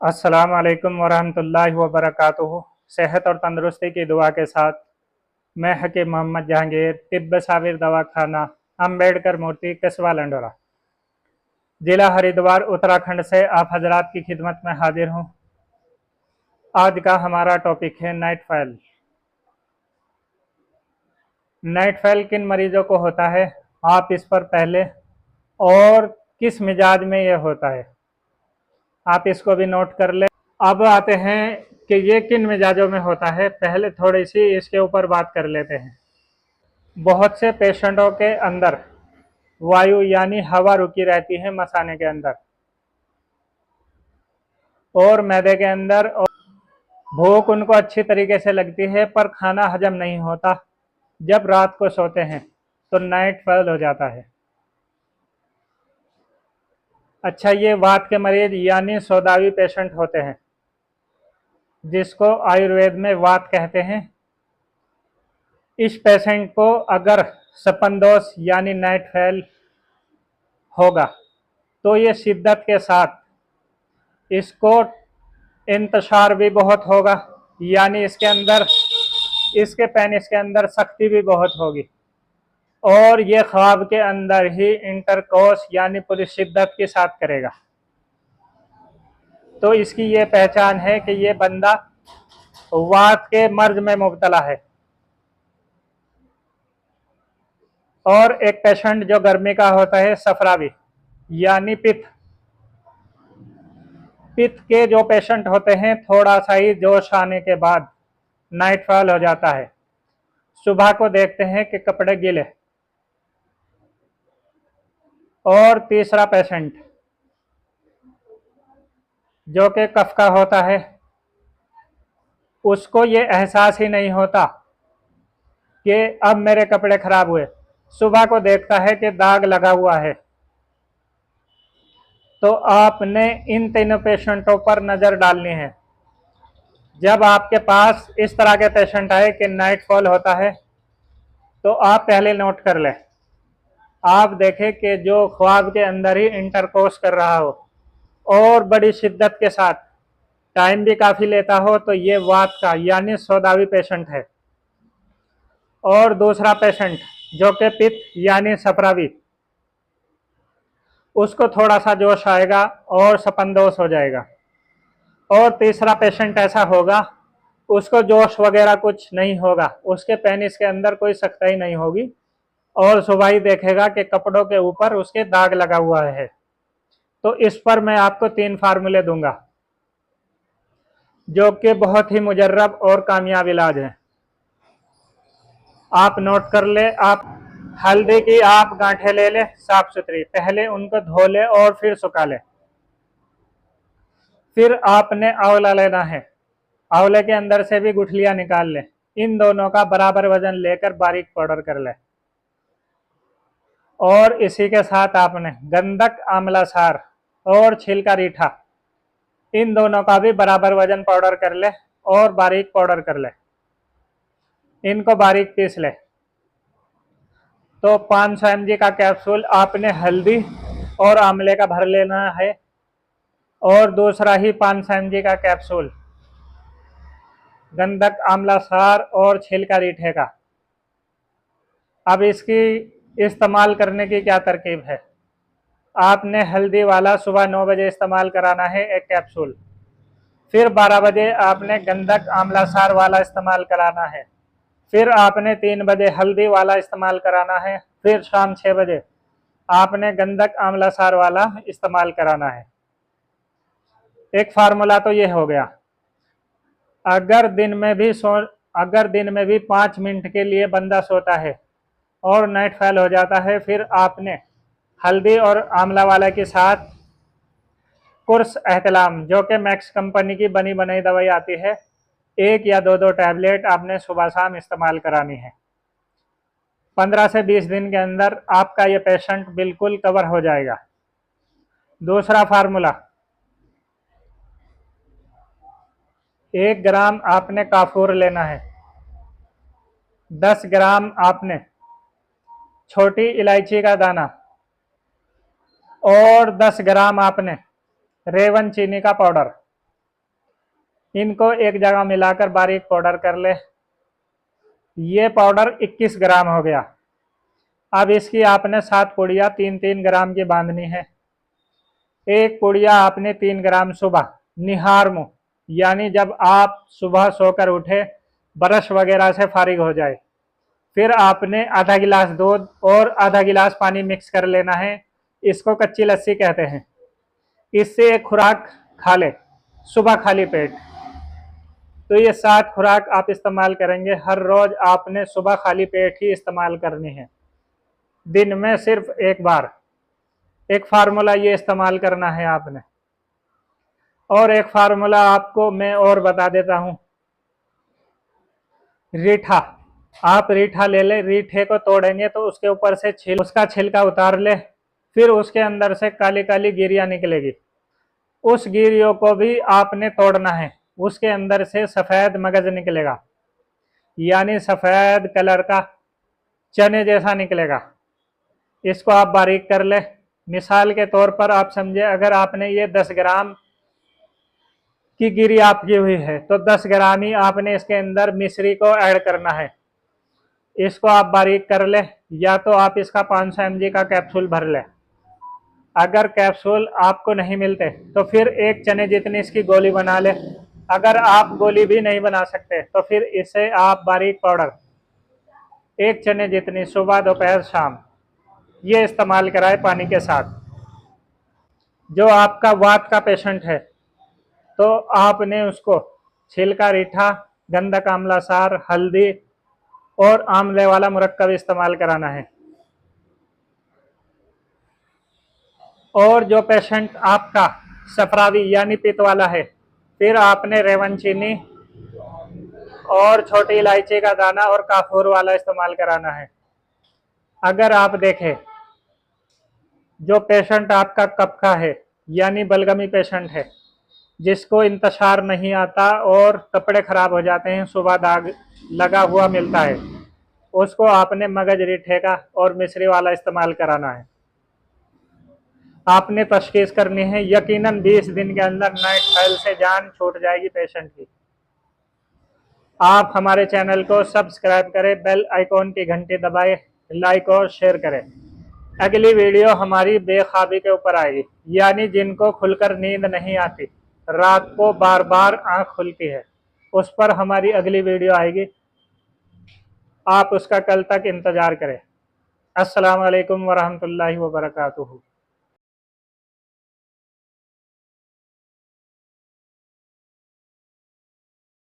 अस्सलाम वालेकुम वरहमतुल्लाहि वबरकातुहू। सेहत और तंदुरुस्ती की दुआ के साथ मैं हकीम मोहम्मद जहांगीर, तिब्ब साबिर दवाखाना, अम्बेडकर मूर्ति, कस्बा लंडोरा, जिला हरिद्वार, उत्तराखंड से आप हजरात की खिदमत में हाजिर हूँ। आज का हमारा टॉपिक है नाइट फॉल। नाइट फॉल किन मरीजों को होता है, आप इस पर पहले और किस मिजाज में यह होता है, आप इसको भी नोट कर ले। अब आते हैं कि ये किन मिजाजों में होता है। पहले थोड़ी सी इसके ऊपर बात कर लेते हैं। बहुत से पेशेंटों के अंदर वायु यानी हवा रुकी रहती है मसाने के अंदर और मैदे के अंदर, और भूख उनको अच्छी तरीके से लगती है पर खाना हजम नहीं होता। जब रात को सोते हैं तो नाइट फॉल हो जाता है। अच्छा, ये वात के मरीज यानी सौदावी पेशेंट होते हैं, जिसको आयुर्वेद में वात कहते हैं। इस पेशेंट को अगर सपन दोष यानी नाइट फॉल होगा तो ये शिद्दत के साथ इसको इंतशार भी बहुत होगा, यानी इसके अंदर, इसके पेनिस के अंदर सख्ती भी बहुत होगी और ये ख्वाब के अंदर ही इंटरकोर्स यानी पूरी शिद्दत के साथ करेगा। तो इसकी ये पहचान है कि ये बंदा वात के मर्ज में मुब्तला है। और एक पेशेंट जो गर्मी का होता है सफरावी यानी पित्त, पित्त के जो पेशेंट होते हैं, थोड़ा सा ही जोश आने के बाद नाइट फॉल हो जाता है। सुबह को देखते हैं कि कपड़े गीले। और तीसरा पेशेंट जो कि कफ का होता है, उसको ये एहसास ही नहीं होता कि अब मेरे कपड़े खराब हुए। सुबह को देखता है कि दाग लगा हुआ है। तो आपने इन तीनों पेशेंटों पर नज़र डालनी है। जब आपके पास इस तरह के पेशेंट आए कि नाइट फॉल होता है तो आप पहले नोट कर लें। आप देखें कि जो ख्वाब के अंदर ही इंटरकोर्स कर रहा हो और बड़ी शिद्दत के साथ, टाइम भी काफ़ी लेता हो, तो ये वात का यानी सौदावी पेशेंट है। और दूसरा पेशेंट जो कि पित्त यानी सफरावी, उसको थोड़ा सा जोश आएगा और सपनदोष हो जाएगा। और तीसरा पेशेंट ऐसा होगा, उसको जोश वगैरह कुछ नहीं होगा, उसके पेनिस के अंदर कोई सख्ताई नहीं होगी और सुबह ही देखेगा कि कपड़ों के ऊपर उसके दाग लगा हुआ है। तो इस पर मैं आपको 3 फार्मूले दूंगा जो कि बहुत ही मुजर्रब और कामयाब इलाज है। आप नोट कर ले। आप हल्दी की आप गांठें ले ले साफ सुथरी, पहले उनको धो ले और फिर सुखा ले। फिर आपने आंवला लेना है, आंवले के अंदर से भी गुठलियां निकाल ले। इन दोनों का बराबर वजन लेकर बारीक पाउडर कर ले। और इसी के साथ आपने गंधक, आंवला सार और छिलका रीठा, इन दोनों का भी बराबर वजन पाउडर कर ले और बारीक पाउडर कर ले। इनको बारीक पीस ले। तो 500 mg का कैप्सूल आपने हल्दी और आंवले का भर लेना है और दूसरा ही 500 mg का कैप्सूल गंधक, आंवला सार और छिलका रीठे का। अब इसकी इस्तेमाल करने की क्या तरकीब है। आपने हल्दी वाला सुबह 9 बजे इस्तेमाल कराना है एक कैप्सूल। फिर 12 बजे आपने गंधक, आंवला सार वाला इस्तेमाल कराना है। फिर आपने 3 बजे हल्दी वाला इस्तेमाल कराना है। फिर शाम 6 बजे आपने गंधक, आंवला सार वाला इस्तेमाल कराना है। एक फार्मूला तो ये हो गया। अगर दिन में भी 5 मिनट के लिए बंदा सोता है और नाइट फॉल हो जाता है, फिर आपने हल्दी और आंवला वाला के साथ कुर्स एहतलाम, जो कि मैक्स कंपनी की बनी बनाई दवाई आती है, 1 या 2 टैबलेट आपने सुबह शाम इस्तेमाल करानी है। 15 से 20 दिन के अंदर आपका ये पेशेंट बिल्कुल कवर हो जाएगा। दूसरा फार्मूला, 1 ग्राम आपने काफूर लेना है, 10 ग्राम आपने छोटी इलायची का दाना और 10 ग्राम आपने रेवन चीनी का पाउडर। इनको एक जगह मिलाकर बारीक पाउडर कर ले। ये पाउडर 21 ग्राम हो गया। अब इसकी आपने 7 पुड़िया 3-3 ग्राम की बांधनी है। एक पुड़िया आपने 3 ग्राम सुबह निहार मुंह, यानी जब आप सुबह सोकर उठे, ब्रश वगैरह से फारिग हो जाए, फिर आपने आधा गिलास दूध और आधा गिलास पानी मिक्स कर लेना है। इसको कच्ची लस्सी कहते हैं। इससे एक खुराक खा ले सुबह खाली पेट। तो ये 7 खुराक आप इस्तेमाल करेंगे। हर रोज आपने सुबह खाली पेट ही इस्तेमाल करनी है, दिन में सिर्फ एक बार। एक फार्मूला ये इस्तेमाल करना है आपने। और एक फार्मूला आपको मैं और बता देता हूं। रीठा, आप रीठा ले ले, रीठे को तोड़ेंगे तो उसके ऊपर से उसका छिलका उतार ले, फिर उसके अंदर से काली काली गिरियां निकलेगी। उस गिरियों को भी आपने तोड़ना है। उसके अंदर से सफेद मगज निकलेगा, यानी सफेद कलर का चने जैसा निकलेगा। इसको आप बारीक कर ले। मिसाल के तौर पर आप समझे, अगर आपने ये 10 ग्राम की गिरी आपकी हुई है तो 10 ग्राम ही आपने इसके अंदर मिश्री को ऐड करना है। इसको आप बारीक कर ले, या तो आप इसका 500 mg का कैप्सूल भर ले। अगर कैप्सूल आपको नहीं मिलते तो फिर एक चने जितनी इसकी गोली बना ले। अगर आप गोली भी नहीं बना सकते तो फिर इसे आप बारीक पाउडर एक चने जितनी सुबह दोपहर शाम ये इस्तेमाल कराए पानी के साथ। जो आपका वात का पेशेंट है तो आपने उसको छिलका रीठा, गंधक आंवला सार, हल्दी और आंवले वाला मुरक्कब इस्तेमाल कराना है। और जो पेशेंट आपका सफरावी यानी पित्त वाला है, फिर आपने रेवन चीनी और छोटी इलायची का दाना और काफूर वाला इस्तेमाल कराना है। अगर आप देखें, जो पेशेंट आपका कफ का है यानी बलगमी पेशेंट है, जिसको इंतशार नहीं आता और कपड़े खराब हो जाते हैं, सुबह दाग लगा हुआ मिलता है, उसको आपने मगज रीठे का और मिश्री वाला इस्तेमाल कराना है। आपने तशखीस करनी है। यकीनन 20 दिन के अंदर नाइट फाइल से जान छूट जाएगी पेशेंट की। आप हमारे चैनल को सब्सक्राइब करें, बेल आइकॉन की घंटी दबाएं, लाइक और शेयर करें। अगली वीडियो हमारी बेख्वाबी के ऊपर आएगी, यानी जिनको खुलकर नींद नहीं आती, रात को बार बार आंख खुलती है, उस पर हमारी अगली वीडियो आएगी। आप उसका कल तक इंतजार करें। अस्सलाम वालेकुम वरहमतुल्लाहि वबरकातुहू।